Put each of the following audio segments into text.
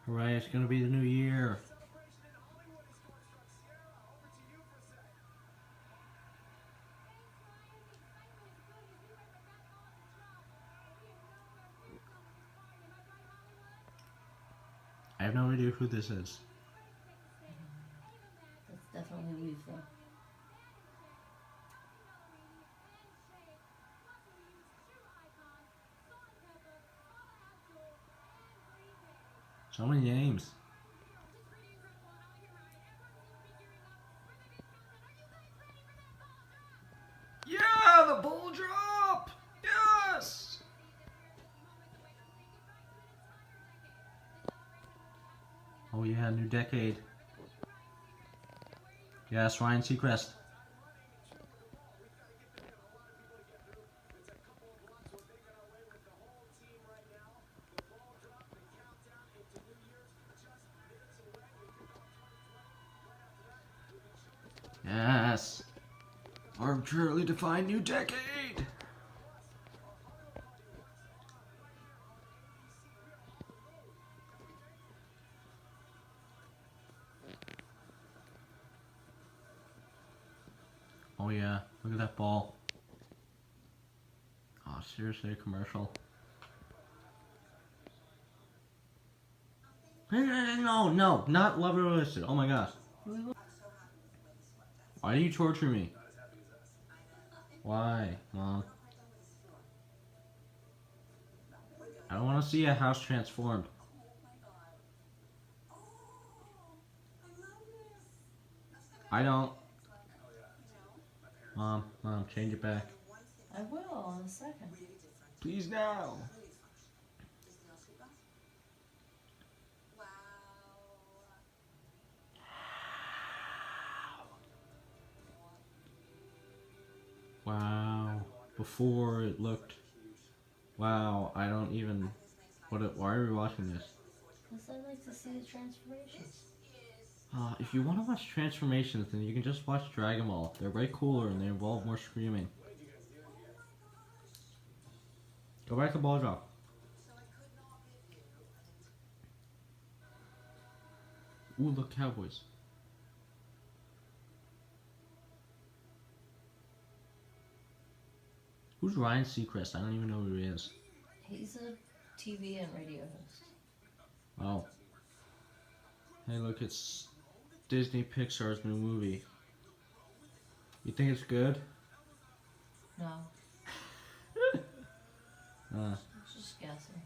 Hooray, it's gonna be the new year. I have no idea who this is. That's definitely Weave, though. So many names. Yeah, the ball drop! Yes! Oh yeah, new decade. Yes, Ryan Seacrest. Yes. Arbitrarily defined new decade. Oh yeah, look at that ball. Oh, seriously, a commercial. No, no, not love it or listed. Oh my gosh. Why do you torture me? Why, Mom? I don't want to see a house transformed. I don't. Mom, change it back. I will in a second. Please now. Wow. Before it looked. Wow, I don't even. Why are we watching this? Because I like to see the transformations. If you want to watch transformations, then you can just watch Dragon Ball. They're way cooler and they involve more screaming. Go back to ball drop. Ooh, look, Cowboys. Who's Ryan Seacrest? I don't even know who he is. He's a TV and radio host. Oh. Hey, look, it's Disney Pixar's new movie. You think it's good? No. Uh, I'm just guessing.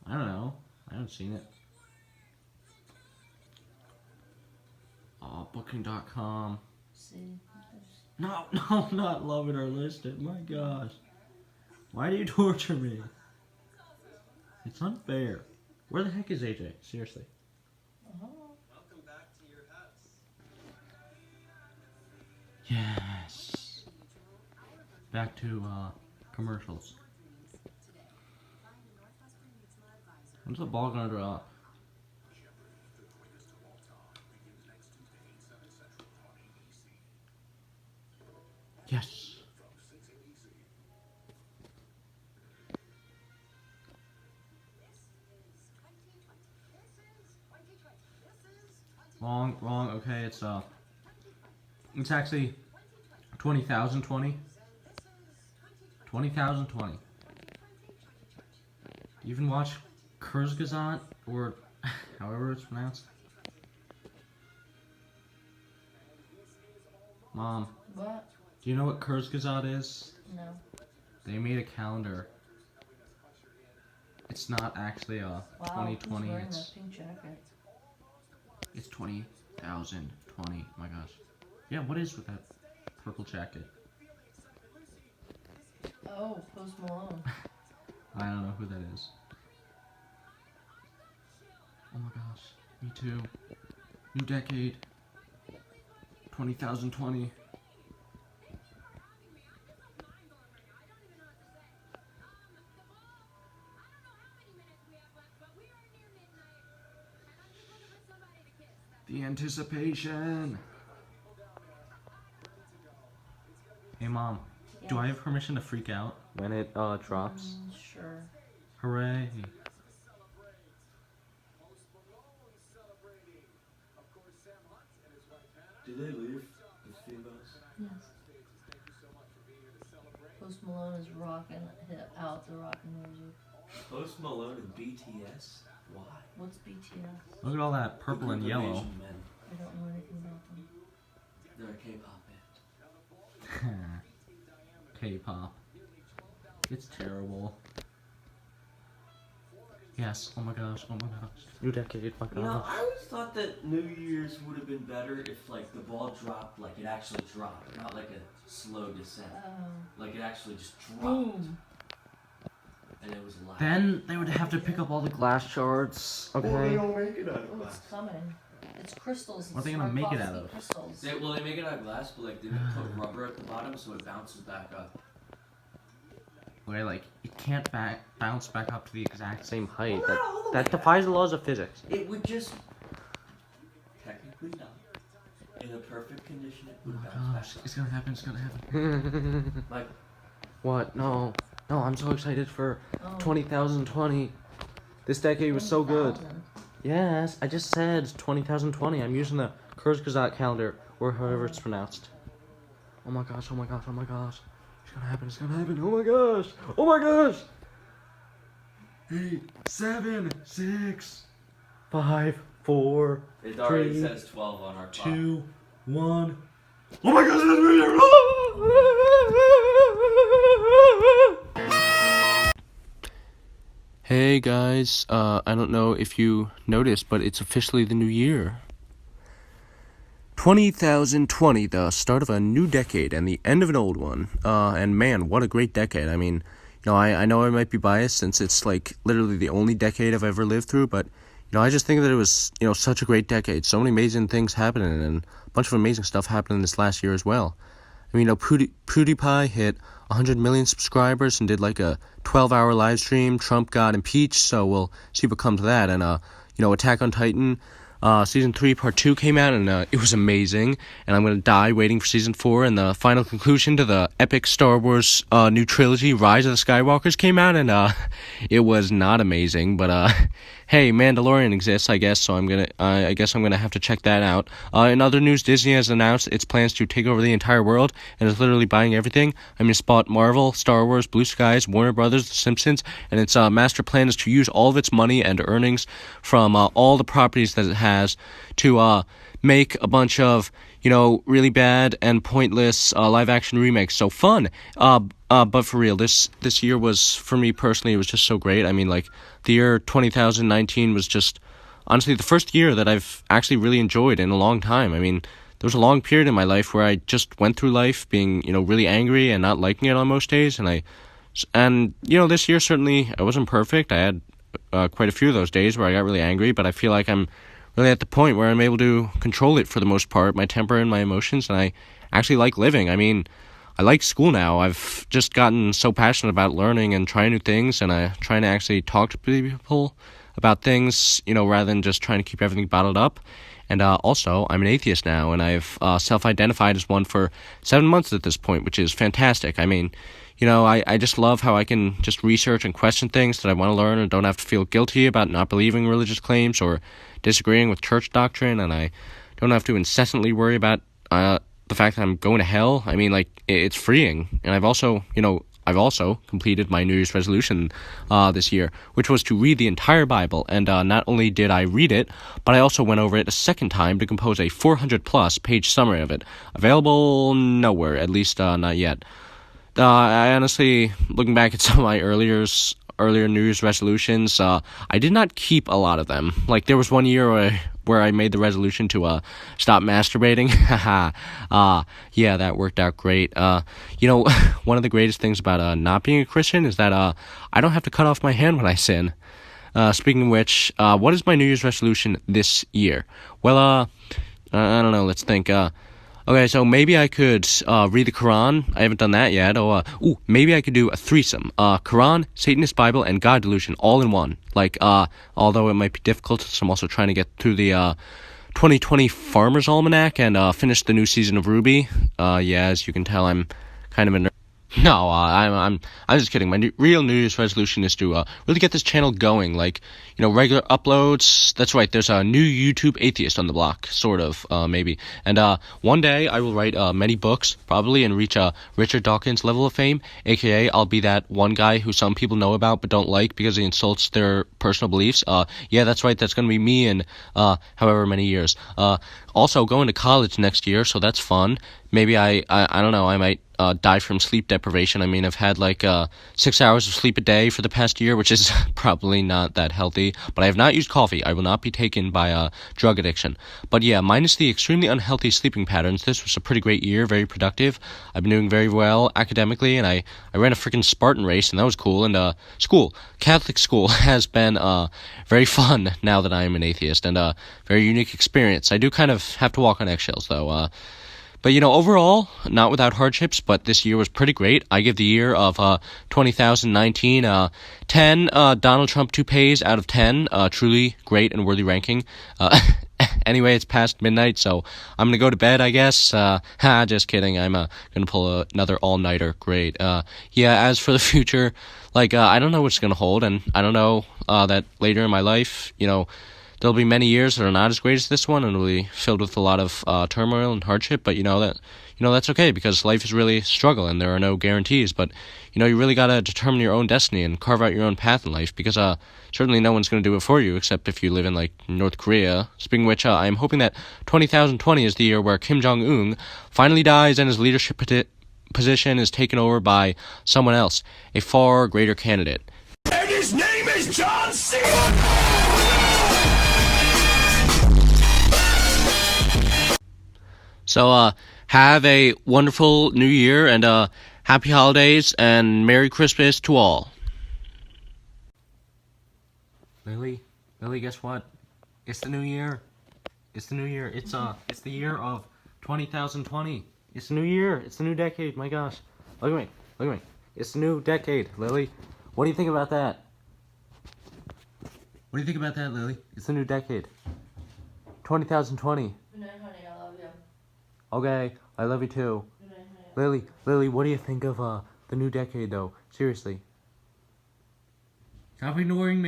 I don't know. I haven't seen it. Oh, Booking.com. See? No, not love it or list it. My gosh. Why do you torture me? It's unfair. Where the heck is AJ? Seriously. Welcome back to your house. Yes. Back to commercials. When's the ball gonna drop? Yes. Wrong. Okay, it's actually 20,020. 20,020. You even watch Kurzgesagt, or however it's pronounced? Mom, What? do you know what Kurzgesagt is? No. They made a calendar. It's not actually a Wow, 2020. who's wearing that pink jacket? It's 20,020. My gosh. Yeah, what is with that purple jacket? Oh, Post Malone. I don't know who that is. Oh my gosh. Me too. New decade. 20,020. The anticipation. Hey Mom, do I have permission to freak out when it drops? Sure. Hooray. Did they leave the females? Yes. Post Malone is rocking out the rocking music. Post Malone and BTS? Why? What's BTS? Look at all that purple and yellow. I don't know anything about them. They're a K-pop band. K-pop. It's terrible. Yes. Oh my gosh. Oh my gosh. New decade. My gosh. You know, I always thought that New Year's would have been better if, like, the ball dropped, like it actually dropped, not like a slow descent. Like it actually just dropped. Boom. And it was loud. Then they would have to pick up all the glass shards. Okay. don't make it out Oh, it's coming. It's crystals. What are they gonna make it out of? Crystals. They make it out of glass, but like they put rubber at the bottom so it bounces back up. Where like it can't bounce back up to the exact same height. Well, not all the That way defies the laws of physics. It would just technically not. In a perfect condition, it would bounce Gosh, back up. it's gonna happen. It's gonna happen. Like, What? No. No, I'm so excited for Oh. 20,020. This decade was so good. 20,000. Yes, I just said 20,020. I'm using the Kurzgesagt calendar, or however it's pronounced. Oh my gosh, oh my gosh, oh my gosh. It's gonna happen, it's gonna happen. Oh my gosh, oh my gosh. 8, 7, 6, 5, 4, it already 3, says 12 on our clock. 2, 1. Oh my gosh, that's Hey guys, I don't know if you noticed, but it's officially the new year. 20,020, the start of a new decade and the end of an old one. And man, what a great decade. I mean, I know I might be biased since it's like literally the only decade I've ever lived through, but I just think that it was, such a great decade. So many amazing things happening and a bunch of amazing stuff happening this last year as well. I mean, PewDiePie hit 100 million subscribers and did like a 12-hour live stream. Trump got impeached, so we'll see what comes of that. And, Attack on Titan, Season 3, Part 2 came out, and it was amazing. And I'm going to die waiting for Season 4. And the final conclusion to the epic Star Wars new trilogy, Rise of the Skywalkers, came out, and it was not amazing. But, hey, Mandalorian exists, I guess, so I guess I'm gonna have to check that out. In other news, Disney has announced its plans to take over the entire world and is literally buying everything. I mean, spot Marvel, Star Wars, Blue Skies, Warner Brothers, The Simpsons, and its master plan is to use all of its money and earnings from all the properties that it has to make a bunch of really bad and pointless live-action remakes. So fun. But for real, this year was, for me personally, it was just so great. I mean, like, the year 2019 was just, honestly, the first year that I've actually really enjoyed in a long time. I mean, there was a long period in my life where I just went through life being, really angry and not liking it on most days. And this year, certainly, I wasn't perfect. I had quite a few of those days where I got really angry, but I feel like I'm really at the point where I'm able to control it for the most part, my temper and my emotions, and I actually like living. I mean, I like school now. I've just gotten so passionate about learning and trying new things, and trying to actually talk to people about things, rather than just trying to keep everything bottled up. And also, I'm an atheist now, and I've self-identified as one for 7 months at this point, which is fantastic. I mean, I just love how I can just research and question things that I want to learn and don't have to feel guilty about not believing religious claims or disagreeing with church doctrine, and I don't have to incessantly worry about the fact that I'm going to hell. I mean, like, it's freeing. And I've also completed my New Year's resolution this year, which was to read the entire Bible. And not only did I read it, but I also went over it a second time to compose a 400-plus page summary of it. Available nowhere, at least not yet. I honestly, looking back at some of my earlier New Year's resolutions, I did not keep a lot of them. Like, there was one year where I made the resolution to stop masturbating. Yeah, that worked out great. One of the greatest things about not being a Christian is that I don't have to cut off my hand when I sin. Speaking of which, what is my New Year's resolution this year? Well, I don't know, let's think. Okay, so maybe I could read the Quran. I haven't done that yet. Maybe I could do a threesome. Quran, Satanist Bible, and God delusion all in one. Like, although it might be difficult, so I'm also trying to get through the 2020 Farmer's Almanac and finish the new season of RWBY. Yeah, as you can tell, I'm kind of a nerd. No, I'm just kidding. My real New Year's resolution is to really get this channel going. Like, regular uploads. That's right. There's a new YouTube atheist on the block, sort of, maybe. And one day I will write many books, probably, and reach Richard Dawkins level of fame. AKA, I'll be that one guy who some people know about but don't like because he insults their personal beliefs. Yeah, that's right. That's gonna be me in however many years. Also going to college next year, so that's fun. Maybe I don't know. I might die from sleep deprivation. I mean, I've had like 6 hours of sleep a day for the past year, which is probably not that healthy. But I have not used coffee. I will not be taken by drug addiction. But yeah, minus the extremely unhealthy sleeping patterns, this was a pretty great year, very productive. I've been doing very well academically, and I ran a freaking Spartan race, and that was cool. And Catholic school has been very fun now that I am an atheist, and very unique experience. I do kind of have to walk on eggshells, though. But, overall, not without hardships, but this year was pretty great. I give the year of 2019 10 Donald Trump toupees out of 10. Truly great and worthy ranking. Anyway, it's past midnight, so I'm going to go to bed, I guess. Just kidding. I'm going to pull another all-nighter. Great. Yeah, as for the future, I don't know what's going to hold, and I don't know that later in my life, there'll be many years that are not as great as this one, and will be filled with a lot of turmoil and hardship. But that's okay, because life is really a struggle, and there are no guarantees. But you really gotta determine your own destiny and carve out your own path in life, because certainly no one's gonna do it for you, except if you live in North Korea. Speaking of which, I'm hoping that 2020 is the year where Kim Jong Un finally dies and his leadership position is taken over by someone else, a far greater candidate. And his name is John C. So, have a wonderful new year, and happy holidays, and Merry Christmas to all. Lily, guess what? It's the new year. It's the new year. It's the year of 2020. It's the new year. It's the new decade. My gosh. Look at me. It's the new decade, Lily. What do you think about that? What do you think about that, Lily? It's the new decade. 2020. Good night, honey. I love you. Okay, I love you too. Good night, honey. Lily, what do you think of the new decade, though? Seriously. Stop ignoring me.